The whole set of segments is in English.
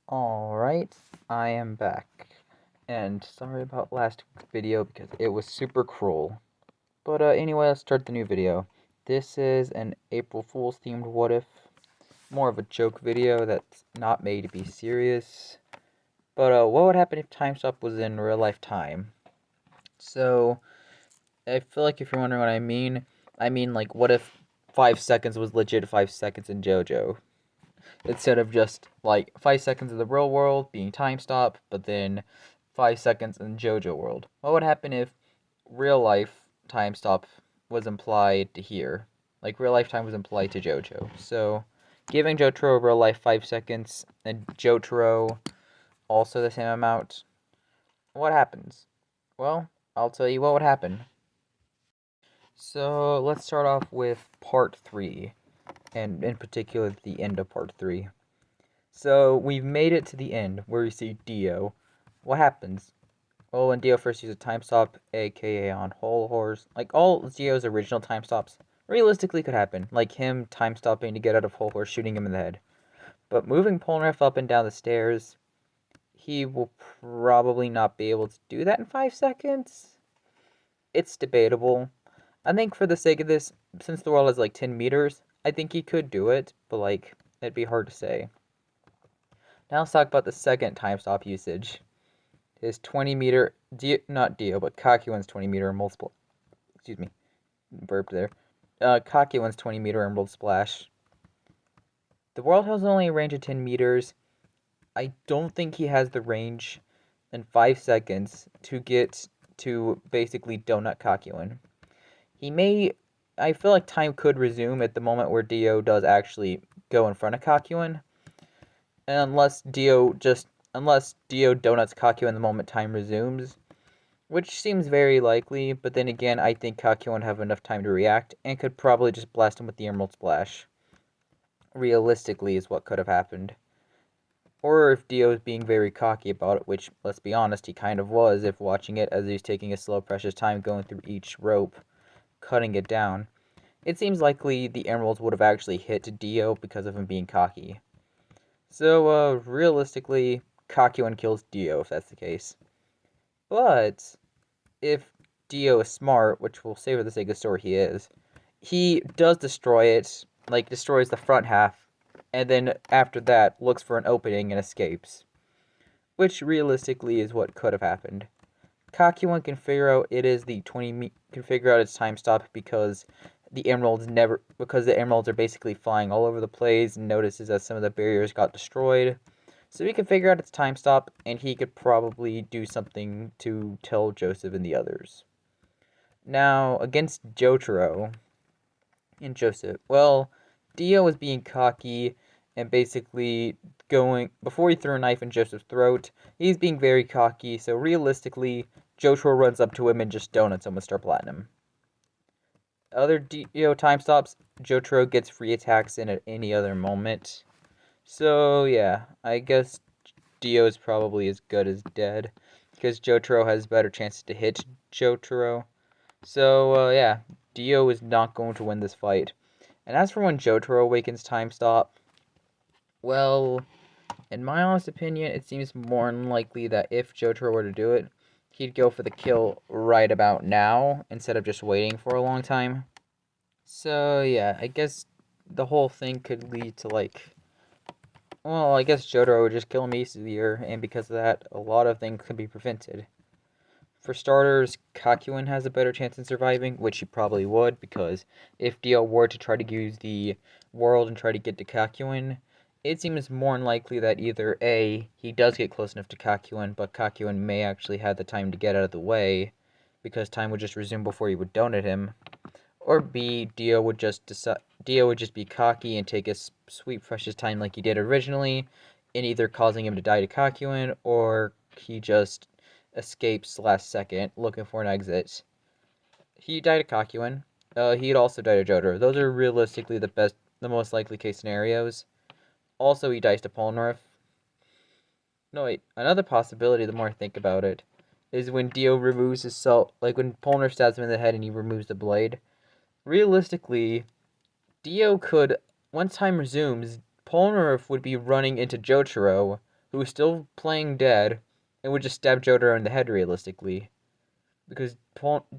Alright, I am back. And sorry about last week's video because it was super cruel. But anyway, let's start the new video. This is an April Fool's themed what if. More of a joke video that's not made to be serious. But what would happen if time stop was in real life time? So, I feel like if you're wondering what I mean like what if 5 seconds was legit 5 seconds in JoJo? Instead of just like 5 seconds in the real world being time stop, but then 5 seconds in JoJo world. What would happen if real life time stop was implied to here? Like real life time was implied to JoJo. So giving Jotaro real life 5 seconds and Jotaro also the same amount. What happens? Well, I'll tell you what would happen. So let's start off with part 3, and in particular the end of part 3. So we've made it to the end where we see Dio. What happens? Well, when Dio first uses a time stop, aka on Whole Horse, like all Dio's original time stops, realistically could happen. Like him time stopping to get out of Whole Horse, shooting him in the head. But moving Polnareff up and down the stairs, he will probably not be able to do that in 5 seconds. It's debatable. I think for the sake of this, since the world is like 10 meters, I think he could do it, but like, it'd be hard to say. Now let's talk about the second time stop usage. His 20 meter, not Dio, but Kakuin's 20 meter emerald splash. Excuse me, burped there. Kakuin's 20 meter emerald splash. The world has only a range of 10 meters. I don't think he has the range in 5 seconds to get to basically donut Kakuin. He may, I feel like time could resume at the moment where Dio does actually go in front of Kakuin. Unless Dio donuts Kakuin the moment time resumes, which seems very likely, but then again, I think Kakuin would have enough time to react, and could probably just blast him with the Emerald Splash. Realistically is what could have happened. Or if Dio is being very cocky about it, which, let's be honest, he kind of was if watching it as he's taking a slow, precious time going through each rope, cutting it down. It seems likely the Emeralds would have actually hit Dio because of him being cocky. So, realistically, Kakuin kills Dio if that's the case. But, if Dio is smart, which we'll say for the sake of the story he is, he does destroy it, like, destroys the front half, and then after that, looks for an opening and escapes. Which, realistically, is what could have happened. Kakuin can figure out can figure out its time stop because the emeralds are basically flying all over the place and notices that some of the barriers got destroyed. So he can figure out its time stop, and he could probably do something to tell Joseph and the others. Now, against Jotaro and Joseph, well, Dio was being cocky and basically before he threw a knife in Joseph's throat, he's being very cocky, so realistically, Jotaro runs up to him and just donuts him with Star Platinum. Other Dio time stops, Jotaro gets free attacks in at any other moment. So yeah, I guess Dio is probably as good as dead, because Jotaro has better chances to hit Jotaro. So yeah, Dio is not going to win this fight. And as for when Jotaro awakens time stop, well, in my honest opinion, it seems more unlikely that if Jotaro were to do it, he'd go for the kill right about now, instead of just waiting for a long time. So, yeah, I guess the whole thing could lead to, like, well, I guess Jotaro would just kill him easier, and because of that, a lot of things could be prevented. For starters, Kakuin has a better chance in surviving, which he probably would, because if Dio were to try to use the world and try to get to Kakuin, it seems more unlikely that either A, he does get close enough to Kakuin, but Kakuin may actually have the time to get out of the way, because time would just resume before he would donut him, or B, Dio would just be cocky and take a sweet precious time like he did originally, in either causing him to die to Kakuin, or he just escapes last second, looking for an exit. He died to Kakuin. He'd also die to Jotaro. Those are realistically the most likely case scenarios. Also, he dies to Polnareff. No, wait. Another possibility, the more I think about it, is when Dio removes his soul, like when Polnareff stabs him in the head and he removes the blade. Realistically, Dio could, once time resumes, Polnareff would be running into Jotaro, who's still playing dead, and would just stab Jotaro in the head realistically. Because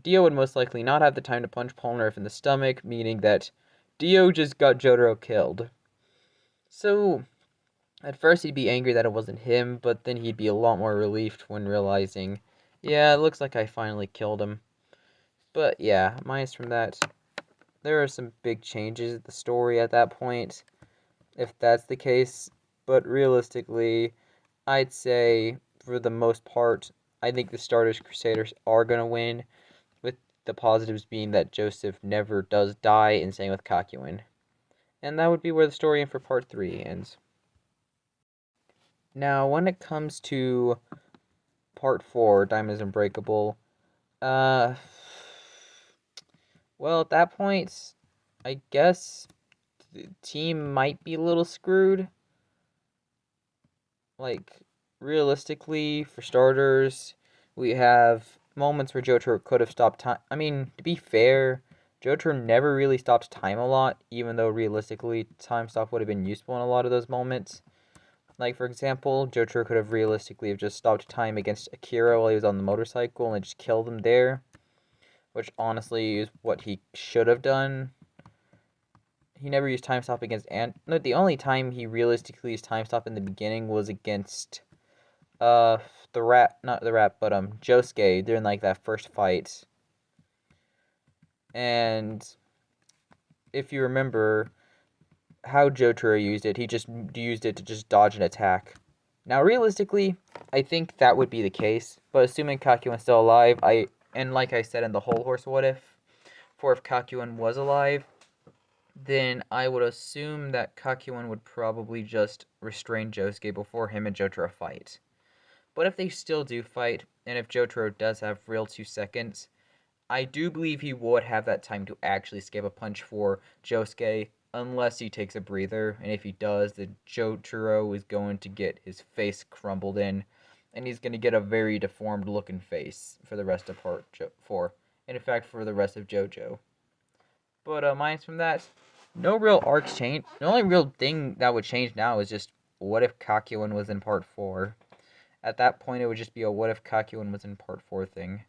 Dio would most likely not have the time to punch Polnareff in the stomach, meaning that Dio just got Jotaro killed. So, at first he'd be angry that it wasn't him, but then he'd be a lot more relieved when realizing, yeah, it looks like I finally killed him. But yeah, minus from that, there are some big changes in the story at that point, if that's the case. But realistically, I'd say, for the most part, I think the Stardust Crusaders are going to win, with the positives being that Joseph never does die, and same with Kakyoin. And that would be where the story for part 3 ends. Now, when it comes to part 4, Diamond is Unbreakable, well, at that point, I guess the team might be a little screwed. Like, realistically, for starters, we have moments where Jotaro could have stopped time. I mean, to be fair, Jotaro never really stopped time a lot, even though realistically, time stop would have been useful in a lot of those moments. Like, for example, Jotaro could have realistically have just stopped time against Akira while he was on the motorcycle and just killed him there, which honestly is what he should have done. He never used time stop against no, the only time he realistically used time stop in the beginning was against the rat, not the rat, but Josuke during like that first fight. And if you remember how Jotaro used it, he just used it to just dodge an attack. Now realistically, I think that would be the case, but assuming Kakyoin's still alive, and like I said in the whole horse what if, for if Kakyoin was alive, then I would assume that Kakyoin would probably just restrain Josuke before him and Jotaro fight. But if they still do fight, and if Jotaro does have real 2 seconds, I do believe he would have that time to actually escape a punch for Josuke, unless he takes a breather, and if he does, then Jotaro is going to get his face crumbled in, and he's going to get a very deformed looking face for the rest of part 4, and in fact for the rest of JoJo. But minus from that, no real arcs change. The only real thing that would change now is just what if Kakyoin was in part 4. At that point, it would just be a what if Kakyoin was in part 4 thing.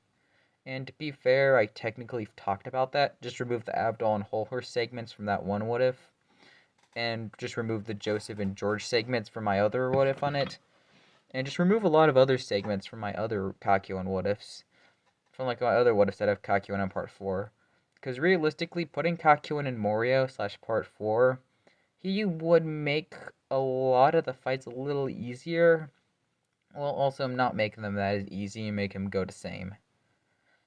And to be fair, I technically talked about that. Just remove the Abdul and Whole Horse segments from that one what if. And just remove the Joseph and George segments from my other what if on it. And just remove a lot of other segments from my other Kakyoin what ifs. From like my other what ifs that have Kakyoin in part 4. Because realistically, putting Kakyoin in Morio / part 4, he would make a lot of the fights a little easier, while also not making them that as easy and make him go the same.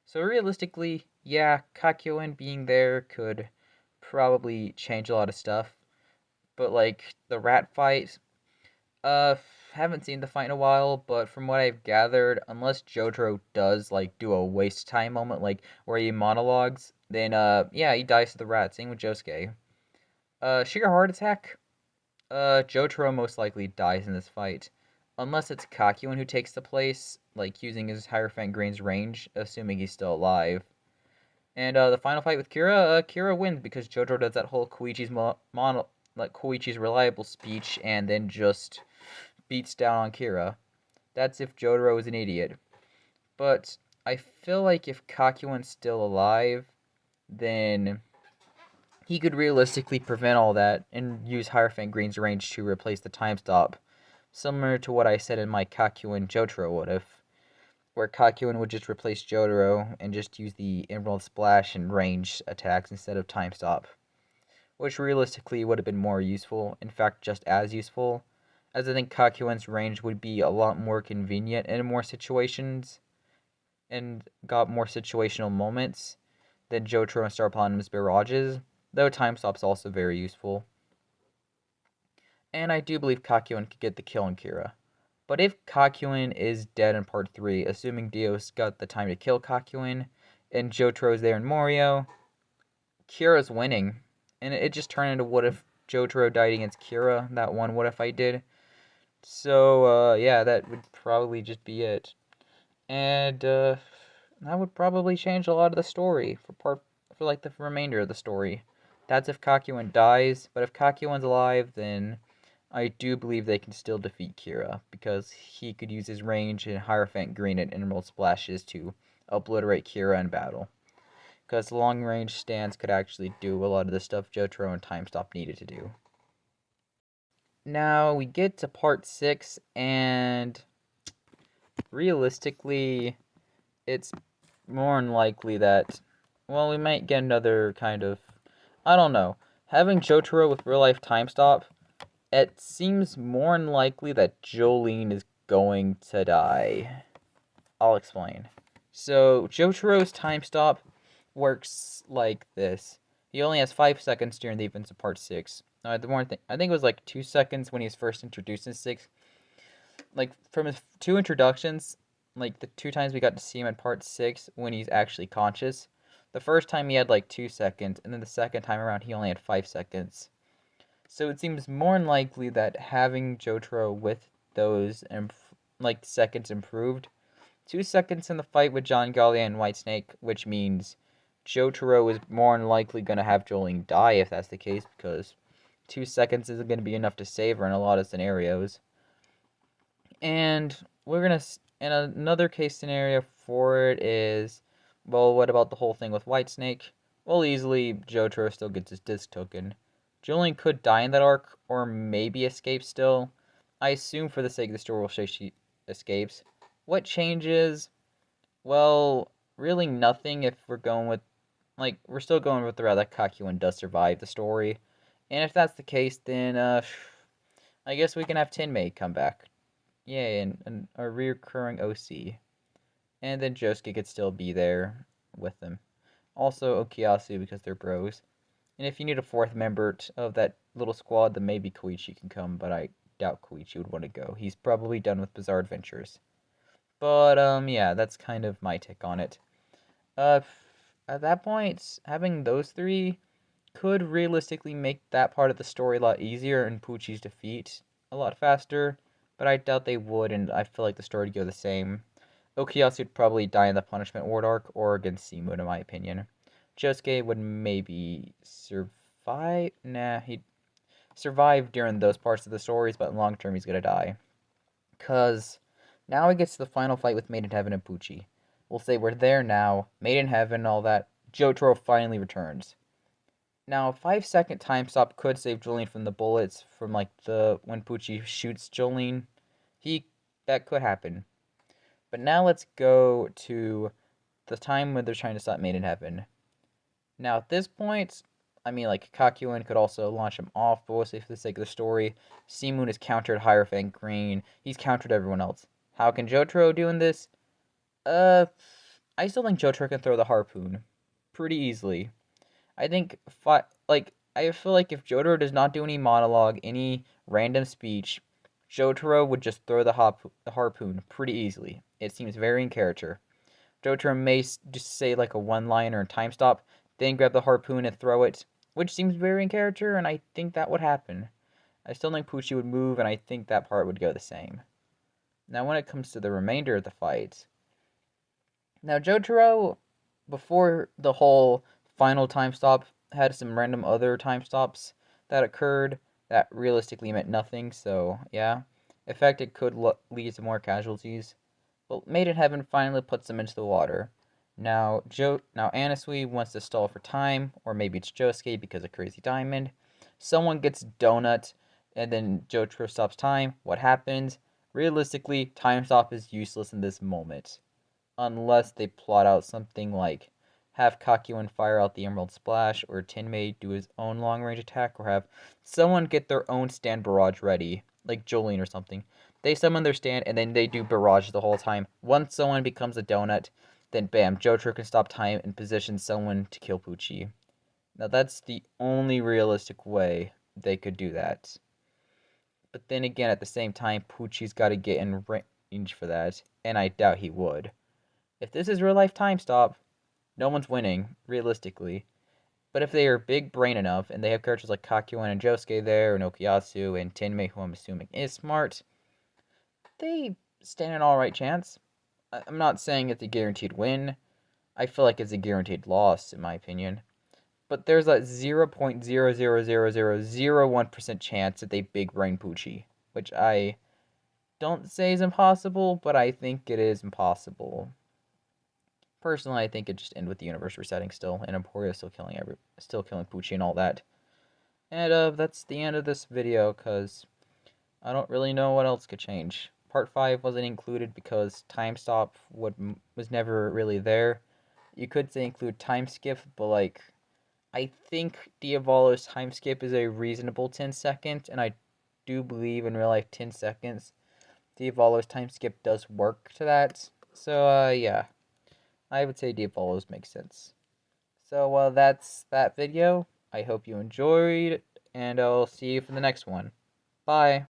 So realistically, yeah, Kakyoin being there could probably change a lot of stuff. But like the rat fight, haven't seen the fight in a while, but from what I've gathered, unless Jotaro does like do a waste time moment, like where he monologues, then yeah, he dies to the rat. Same with Josuke. Sheer heart attack. Jotaro most likely dies in this fight, unless it's Kakyoin who takes the place, like using his Hierophant Grain's range, assuming he's still alive. And the final fight with Kira, Kira wins because Jotaro does that whole Koichi's reliable speech, and then just beats down on Kira. That's if Jotaro is an idiot. But I feel like if Kakyoin's still alive, then he could realistically prevent all that and use Hierophant Green's range to replace the time stop. Similar to what I said in my Kakyoin Jotaro what if, where Kakyoin would just replace Jotaro and just use the Emerald Splash and range attacks instead of time stop. Which realistically would have been more useful, in fact just as useful, as I think Kakyoin's range would be a lot more convenient in more situations, and got more situational moments than Jotaro and Star Platinum's barrages, though time stop's also very useful. And I do believe Kakyoin could get the kill on Kira. But if Kakyoin is dead in part 3, assuming Dio's got the time to kill Kakyoin, and Jotaro's there in Morio, Kira's winning. And it just turned into what if Jotaro died against Kira, that one what if I did. So, yeah, that would probably just be it. And, that would probably change a lot of the story for like the remainder of the story. That's if Kakyoin dies, but if Kakyoin's alive, then I do believe they can still defeat Kira, because he could use his range and Hierophant Green and Emerald Splashes to obliterate Kira in battle. Because long range stands could actually do a lot of the stuff Jotaro and Time Stop needed to do. Now we get to part 6, and realistically, it's more than likely that, well, we might get another kind of, I don't know. Having Jotaro with real life Time Stop, it seems more than likely that Jolene is going to die. I'll explain. So, Jotaro's Time Stop works like this. He only has 5 seconds during the events of Part 6. The more I think it was like 2 seconds when he was first introduced in 6. Like, from his 2 introductions, like the 2 times we got to see him in Part 6 when he's actually conscious, the first time he had like 2 seconds, and then the second time around he only had 5 seconds. So it seems more than likely that having Jotaro with those like seconds improved. 2 seconds in the fight with John Gallia and Whitesnake, which means Jotaro is more than likely going to have Jolene die if that's the case, because 2 seconds isn't going to be enough to save her in a lot of scenarios. And we're going to, in another case scenario for it is, well, what about the whole thing with Whitesnake? Well, easily, Jotaro still gets his disc token. Jolene could die in that arc, or maybe escape still. I assume for the sake of the story we'll say she escapes. What changes? Well, really nothing if we're going with, like, we're still going with the route that Kakyoin does survive the story. And if that's the case, then, I guess we can have Tenmei come back. Yay, and a recurring OC. And then Josuke could still be there with them. Also Okuyasu, because they're bros. And if you need a 4th member of that little squad, then maybe Koichi can come, but I doubt Koichi would want to go. He's probably done with Bizarre Adventures. But, yeah, that's kind of my take on it. At that point, having those 3 could realistically make that part of the story a lot easier and Pucci's defeat a lot faster, but I doubt they would, and I feel like the story would go the same. Okuyasu would probably die in the Punishment Ward arc, or against Seamoon, in my opinion. Josuke would maybe survive. Nah, he'd survive during those parts of the stories, but in long term, he's gonna die. Because now he gets to the final fight with Made in Heaven and Pucci. We'll say we're there now, Made in Heaven, all that. Jotaro finally returns. Now, a 5-second time stop could save Jolene from the bullets from like when Pucci shoots Jolene. That could happen. But now let's go to the time when they're trying to stop Made in Heaven. Now, at this point, I mean, like, Kakyoin could also launch him off, but we'll say for the sake of the story, Seamoon has countered Hierophant Green. He's countered everyone else. How can Jotaro do in this? I still think Jotaro can throw the harpoon pretty easily. I think, I feel like if Jotaro does not do any monologue, any random speech, Jotaro would just throw the harpoon pretty easily. It seems very in character. Jotaro may just say like a one-liner and time stop, then grab the harpoon and throw it, which seems very in character, and I think that would happen. I still think Pucci would move, and I think that part would go the same. Now, when it comes to the remainder of the fight, now Jotaro, before the whole final time stop, had some random other time stops that occurred that realistically meant nothing, so yeah. In fact, it could lead to more casualties. But Made in Heaven finally puts them into the water. Now Anasui wants to stall for time, or maybe it's Josuke because of Crazy Diamond. Someone gets Donut, and then Jotaro stops time. What happens? Realistically, time stop is useless in this moment. Unless they plot out something like have Kakyoin fire out the Emerald Splash, or Tenmei do his own long-range attack, or have someone get their own stand barrage ready, like Jolene or something. They summon their stand, and then they do barrage the whole time. Once someone becomes a donut, then bam, Jotaro can stop time and position someone to kill Pucci. Now that's the only realistic way they could do that. But then again, at the same time, Pucci's got to get in range for that, and I doubt he would. If this is real-life time stop, no one's winning, realistically. But if they are big brain enough, and they have characters like Kakyoin and Josuke there, and Okuyasu, and Tenmei, who I'm assuming is smart, they stand an alright chance. I'm not saying it's a guaranteed win. I feel like it's a guaranteed loss, in my opinion. but there's a 0.0000001% chance that they big brain Poochie, which I don't say is impossible, but I think it is impossible. Personally, I think it just end with the universe resetting still, and Emporia still killing Poochie and all that. And that's the end of this video, cause I don't really know what else could change. Part 5 wasn't included because time stop was never really there. You could say include time skip, but like, I think Diavolo's time skip is a reasonable 10 seconds, and I do believe in real life 10 seconds. Diavolo's time skip does work to that. So, yeah. I would say Diavolo's makes sense. So, that's that video. I hope you enjoyed, and I'll see you for the next one. Bye.